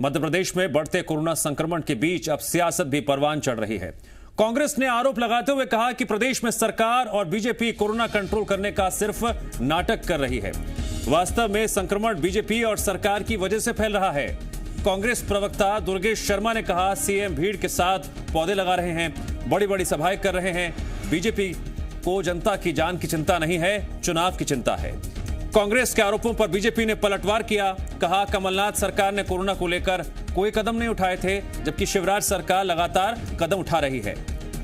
मध्य प्रदेश में बढ़ते कोरोना संक्रमण के बीच अब सियासत भी परवान चढ़ रही है। कांग्रेस ने आरोप लगाते हुए कहा कि प्रदेश में सरकार और बीजेपी कोरोना कंट्रोल करने का सिर्फ नाटक कर रही है। वास्तव में संक्रमण बीजेपी और सरकार की वजह से फैल रहा है। कांग्रेस प्रवक्ता दुर्गेश शर्मा ने कहा, सीएम भीड़ के साथ पौधे लगा रहे हैं, बड़ी बड़ी सभाएं कर रहे हैं। बीजेपी को जनता की जान की चिंता नहीं है, चुनाव की चिंता है। कांग्रेस के आरोपों पर बीजेपी ने पलटवार किया। कहा, कमलनाथ सरकार ने कोरोना को लेकर कोई कदम नहीं उठाए थे, जबकि शिवराज सरकार लगातार कदम उठा रही है।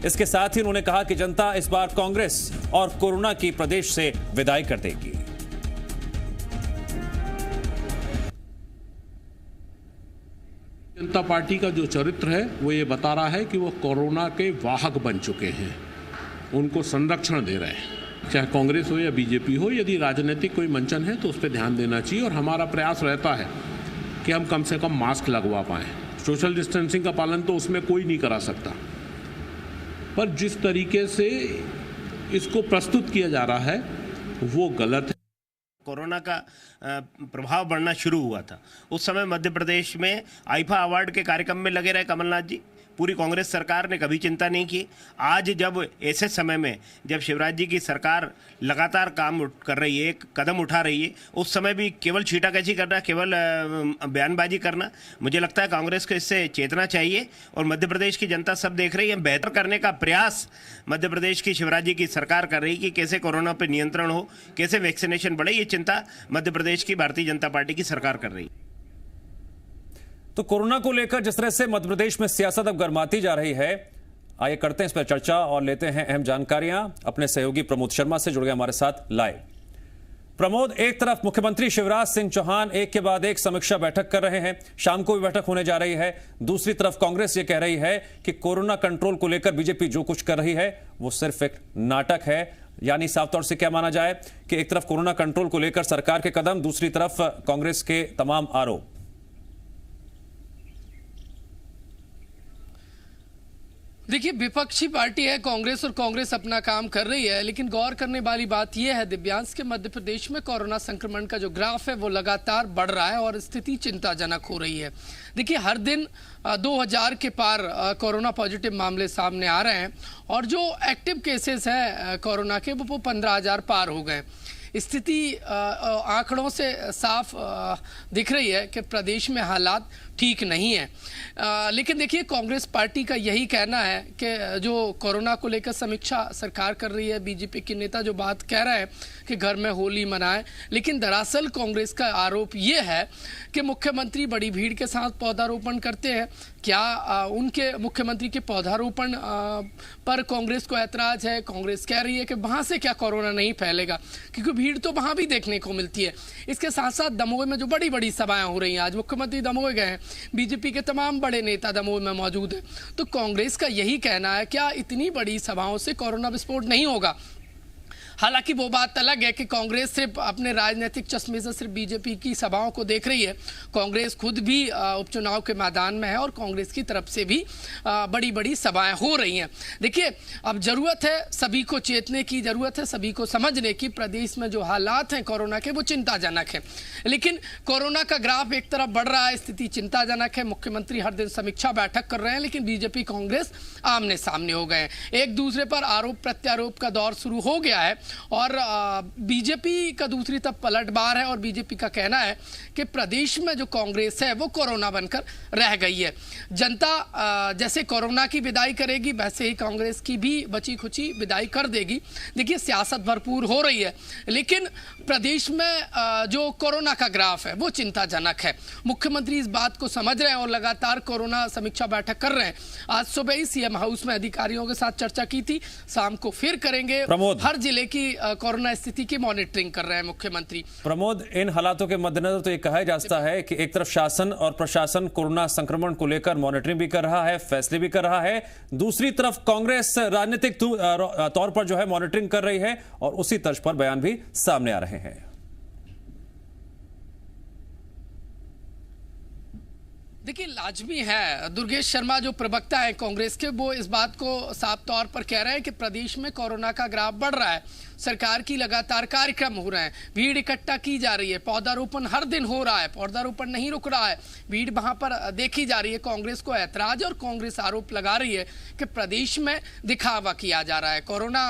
इसके साथ ही उन्होंने कहा कि जनता इस बार कांग्रेस और कोरोना की प्रदेश से विदाई कर देगी। जनता पार्टी का जो चरित्र है वो ये बता रहा है कि वो कोरोना के वाहक बन चुके हैं, उनको संरक्षण दे रहे हैं। चाहे कांग्रेस हो या बीजेपी हो, यदि राजनीतिक कोई मंचन है तो उस पर ध्यान देना चाहिए। और हमारा प्रयास रहता है कि हम कम से कम मास्क लगवा पाएं। सोशल डिस्टेंसिंग का पालन तो उसमें कोई नहीं करा सकता, पर जिस तरीके से इसको प्रस्तुत किया जा रहा है वो गलत है। कोरोना का प्रभाव बढ़ना शुरू हुआ था, उस समय मध्य प्रदेश में आईफा अवार्ड के कार्यक्रम में लगे रहे कमलनाथ जी। पूरी कांग्रेस सरकार ने कभी चिंता नहीं की। आज जब ऐसे समय में जब शिवराज जी की सरकार लगातार काम कर रही है, एक कदम उठा रही है, उस समय भी केवल छींटाकशी करना, केवल बयानबाजी करना, मुझे लगता है कांग्रेस को इससे चेतना चाहिए। और मध्य प्रदेश की जनता सब देख रही है, बेहतर करने का प्रयास मध्य प्रदेश की शिवराज जी की सरकार कर रही है कि कैसे कोरोना पर नियंत्रण हो, कैसे वैक्सीनेशन बढ़े। ये चिंता मध्य प्रदेश की भारतीय जनता पार्टी की सरकार कर रही है। तो कोरोना को लेकर जिस तरह से मध्य प्रदेश में सियासत अब गर्माती जा रही है, आइए करते हैं इस पर चर्चा और लेते हैं अहम जानकारियां अपने सहयोगी प्रमोद शर्मा से जुड़ गए हमारे साथ लाइव। प्रमोद, एक तरफ मुख्यमंत्री शिवराज सिंह चौहान एक के बाद एक समीक्षा बैठक कर रहे हैं, शाम को भी बैठक होने जा रही है। दूसरी तरफ कांग्रेस ये कह रही है कि कोरोना कंट्रोल को लेकर बीजेपी जो कुछ कर रही है वो सिर्फ एक नाटक है। यानी साफ तौर से क्या माना जाए कि एक तरफ कोरोना कंट्रोल को लेकर सरकार के कदम, दूसरी तरफ कांग्रेस के तमाम आरोप। देखिए, विपक्षी पार्टी है कांग्रेस और कांग्रेस अपना काम कर रही है, लेकिन गौर करने वाली बात यह है दिव्यांश के मध्य प्रदेश में कोरोना संक्रमण का जो ग्राफ है वो लगातार बढ़ रहा है और स्थिति चिंताजनक हो रही है। देखिए, हर दिन 2000 के पार कोरोना पॉजिटिव मामले सामने आ रहे हैं और जो एक्टिव केसेस हैं कोरोना के वो 15,000 पार हो गए। स्थिति आंकड़ों से साफ दिख रही है कि प्रदेश में हालात ठीक नहीं है। लेकिन देखिए, कांग्रेस पार्टी का यही कहना है कि जो कोरोना को लेकर समीक्षा सरकार कर रही है, बीजेपी के नेता जो बात कह रहे हैं कि घर में होली मनाएं, लेकिन दरअसल कांग्रेस का आरोप ये है कि मुख्यमंत्री बड़ी भीड़ के साथ पौधारोपण करते हैं। क्या उनके मुख्यमंत्री के पौधारोपण पर कांग्रेस को ऐतराज है? कांग्रेस कह रही है कि वहाँ से क्या कोरोना नहीं फैलेगा, क्योंकि भीड़ तो वहाँ भी देखने को मिलती है। इसके साथ साथ दमोह में जो बड़ी बड़ी सभाएं हो रही हैं, आज मुख्यमंत्री दमोह गए हैं, बीजेपी के तमाम बड़े नेता दमोह में मौजूद हैं। तो कांग्रेस का यही कहना है, क्या इतनी बड़ी सभाओं से कोरोना विस्फोट नहीं होगा? हालांकि वो बात अलग है कि कांग्रेस सिर्फ अपने राजनीतिक चश्मे से सिर्फ बीजेपी की सभाओं को देख रही है। कांग्रेस खुद भी उपचुनाव के मैदान में है और कांग्रेस की तरफ से भी बड़ी बड़ी सभाएं हो रही हैं। देखिए, अब जरूरत है सभी को चेतने की, जरूरत है सभी को समझने की। प्रदेश में जो हालात हैं कोरोना के वो चिंताजनक है, लेकिन कोरोना का ग्राफ एक तरफ बढ़ रहा है, स्थिति चिंताजनक है। मुख्यमंत्री हर दिन समीक्षा बैठक कर रहे हैं, लेकिन बीजेपी कांग्रेस आमने सामने हो गए हैं। एक दूसरे पर आरोप प्रत्यारोप का दौर शुरू हो गया है और बीजेपी का दूसरी तरफ पलटवार है और बीजेपी का कहना है कि प्रदेश में जो कांग्रेस है वो कोरोना बनकर रह गई है। जनता जैसे कोरोना की विदाई करेगी वैसे ही कांग्रेस की भी बची खुची विदाई कर देगी। देखिए, सियासत भरपूर हो रही है, लेकिन प्रदेश में जो कोरोना का ग्राफ है वो चिंताजनक है। मुख्यमंत्री इस बात को समझ रहे हैं और लगातार कोरोना समीक्षा बैठक कर रहे हैं। आज सुबह ही सीएम हाउस में अधिकारियों के साथ चर्चा की थी, शाम को फिर करेंगे। हर जिले की कोरोना स्थिति की मॉनिटरिंग कर रहे हैं मुख्यमंत्री। प्रमोद, इन हालातों के मद्देनजर तो ये कहा जाता है कि एक तरफ शासन और प्रशासन कोरोना संक्रमण को लेकर मॉनिटरिंग भी कर रहा है, फैसले भी कर रहा है, दूसरी तरफ कांग्रेस राजनीतिक तौर पर जो है मॉनिटरिंग कर रही है और उसी तर्ज पर बयान भी सामने आ रहे हैं। देखिए, लाजमी है, दुर्गेश शर्मा जो प्रवक्ता है कांग्रेस के, वो इस बात को साफ तौर पर कह रहे हैं कि प्रदेश में कोरोना का ग्राफ बढ़ रहा है। सरकार की लगातार कार्यक्रम हो रहे हैं, भीड़ इकट्ठा की जा रही है, पौधारोपण हर दिन हो रहा है, पौधारोपण नहीं रुक रहा है, भीड़ वहां पर देखी जा रही है। कांग्रेस को ऐतराज और कांग्रेस आरोप लगा रही है कि प्रदेश में दिखावा किया जा रहा है कोरोना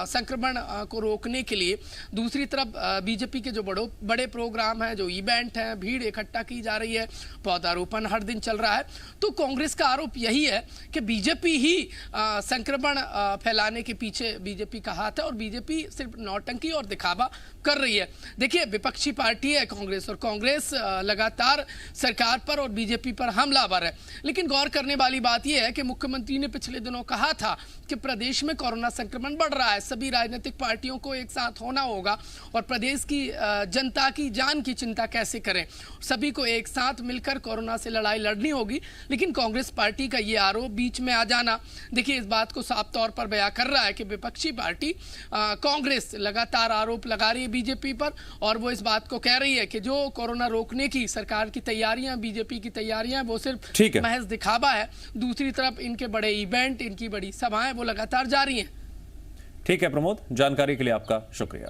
संक्रमण को रोकने के लिए। दूसरी तरफ बीजेपी के जो बड़े प्रोग्राम हैं, जो इवेंट हैं, भीड़ इकट्ठा की जा रही है, पौधारोपण हर दिन चल रहा है। तो कांग्रेस का आरोप यही है कि बीजेपी ही संक्रमण फैलाने के पीछे बीजेपी का हाथ है और बीजेपी सिर्फ नौटंकी और दिखावा कर रही है। देखिए, विपक्षी पार्टी है कांग्रेस और कांग्रेस लगातार सरकार पर और बीजेपी पर हमलावर है। लेकिन गौर करने वाली बात यह है कि मुख्यमंत्री ने पिछले दिनों कहा था कि प्रदेश में कोरोना संक्रमण बढ़ रहा है, सभी राजनीतिक पार्टियों को एक साथ होना होगा और प्रदेश की जनता की जान की चिंता कैसे करें, सभी को एक साथ मिलकर कोरोना से लड़ाई लड़नी होगी। लेकिन कांग्रेस पार्टी का ये आरोप बीच में आ जाना, देखिए, इस बात को साफ तौर पर बयां कर रहा है कि विपक्षी पार्टी कांग्रेस लगातार आरोप लगा रही है बीजेपी पर और वो इस बात को कह रही है कि जो कोरोना रोकने की सरकार की तैयारियां, बीजेपी की तैयारियां, वो सिर्फ महज दिखावा है। दूसरी तरफ इनके बड़े इवेंट, इनकी बड़ी सभाएं वो लगातार जारी हैं। ठीक है प्रमोद, जानकारी के लिए आपका शुक्रिया।